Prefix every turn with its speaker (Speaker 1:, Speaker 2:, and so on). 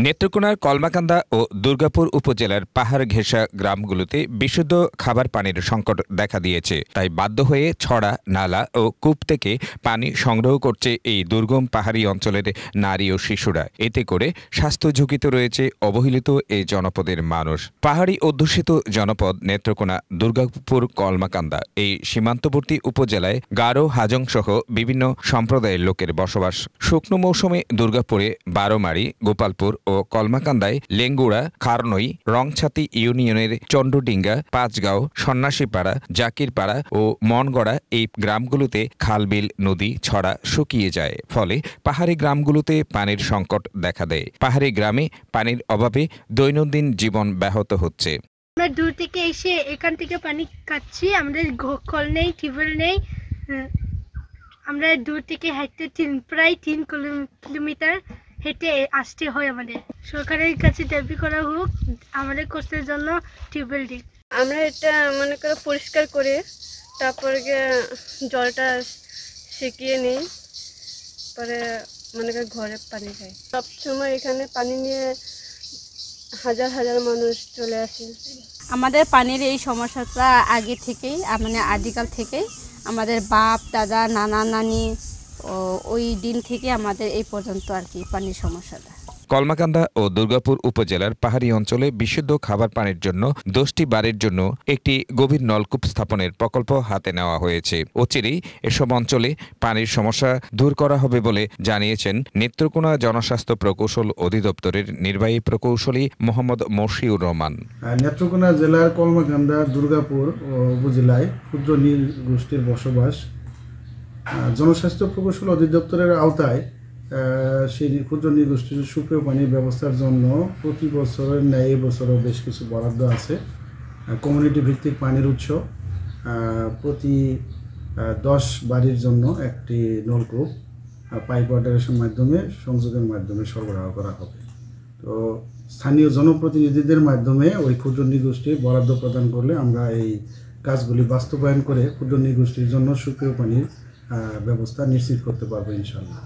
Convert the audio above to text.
Speaker 1: নেত্রকোনার কলমাকান্দা ও দুর্গাপুর উপজেলার পাহাড় ঘেঁষা গ্রামগুলোতে বিশুদ্ধ খাবার পানির সংকট দেখা দিয়েছে। তাই বাধ্য হয়ে ছড়া, নালা ও কূপ থেকে পানি সংগ্রহ করছে এই দুর্গম পাহাড়ি অঞ্চলের নারী ও শিশুরা। এতে করে স্বাস্থ্য ঝুঁকিতে রয়েছে অবহেলিত এই জনপদের মানুষ। পাহাড়ি অধ্যুষিত জনপদ নেত্রকোনা, দুর্গাপুর, কলমাকান্দা এই সীমান্তবর্তী উপজেলায় গারো, হাজং সহ বিভিন্ন সম্প্রদায়ের লোকের বসবাস। শুকনো মৌসুমে দুর্গাপুরে বারোমারি, গোপালপুর ও কলমাকান্দায় লেঙ্গুড়া, খারনই, রংছাতি ইউনিয়নের চন্ডডিঙ্গা, পাঁচগাঁও, সন্ন্যাসীপাড়া, জাকিরপাড়া ও মনগড়া এই গ্রামগুলোতে খালবিল, নদী, ছড়া শুকিয়ে যায়। ফলে পাহাড়ি গ্রামগুলোতে পানির সংকট দেখা দেয়। পাহাড়ি গ্রামে পানির অভাবে দৈনন্দিন জীবন ব্যাহত হচ্ছে।
Speaker 2: আমরা দূর থেকে এসে এখান থেকে পানি খাচ্ছি। আমাদের কল নেই, টিউবওয়েল নেই। আমরা দূর থেকে হাঁটতে প্রায় 3 কিলোমিটার হেঁটে আসতে হয় আমাদের। সরকারের কাছে দাবি করা হোক আমাদের কষ্টের জন্য টিউবওয়েল দিক।
Speaker 3: আমরা এটা মনে করে পরিষ্কার করে তারপরে জলটা সেকিয়ে নিই, পরে মনে করে ঘরে পানি খাই। সবসময় এখানে পানি নিয়ে হাজার হাজার মানুষ চলে আসে।
Speaker 4: আমাদের পানির এই সমস্যাটা আগে থেকেই, মানে আদিকাল থেকেই আমাদের বাপ, দাদা, নানা, নানি ওই দিন থেকে আমাদের এই পর্যন্ত আর কি পানির সমস্যাটা।
Speaker 1: কলমাকান্দা ও দুর্গাপুর উপজেলার পাহাড়ি অঞ্চলে বিশুদ্ধ খাবার পানির জন্য 10টি বাড়ির জন্য একটি গভীর নলকূপ স্থাপনের প্রকল্প হাতে নেওয়া হয়েছে। অচিরেই এসব অঞ্চলে পানির সমস্যা দূর করা হবে বলে জানিয়েছেন নেত্রকোনা জনস্বাস্থ্য প্রকৌশল অধিদপ্তরের নির্বাহী প্রকৌশলী মোহাম্মদ মশিউর রহমান।
Speaker 5: নেত্রকোনা জেলার কলমাকান্দা, দুর্গাপুর উপজেলায় ক্ষুদ্র নৃগোষ্ঠীর বসবাস। জনস্বাস্থ্য প্রকৌশল অধিদপ্তরের আওতায় সেই ক্ষুদ্র নৃগোষ্ঠীর সুপেয় পানির ব্যবস্থার জন্য প্রতি বছরের ন্যায় এবছরও বেশ কিছু বরাদ্দ আছে। কমিউনিটি ভিত্তিক পানির উৎস, প্রতি 10 বাড়ির জন্য একটি নলকূপ পাইপ ওয়াটারের মাধ্যমে সংযোগের মাধ্যমে সরবরাহ করা হবে। তো স্থানীয় জনপ্রতিনিধিদের মাধ্যমে ওই ক্ষুদ্র নৃগোষ্ঠী বরাদ্দ প্রদান করলে আমরা এই কাজগুলি বাস্তবায়ন করে ক্ষুদ্র নৃগোষ্ঠীর জন্য সুপেয় পানির ব্যবস্থা নিশ্চিত করতে পারবো ইনশাআল্লাহ।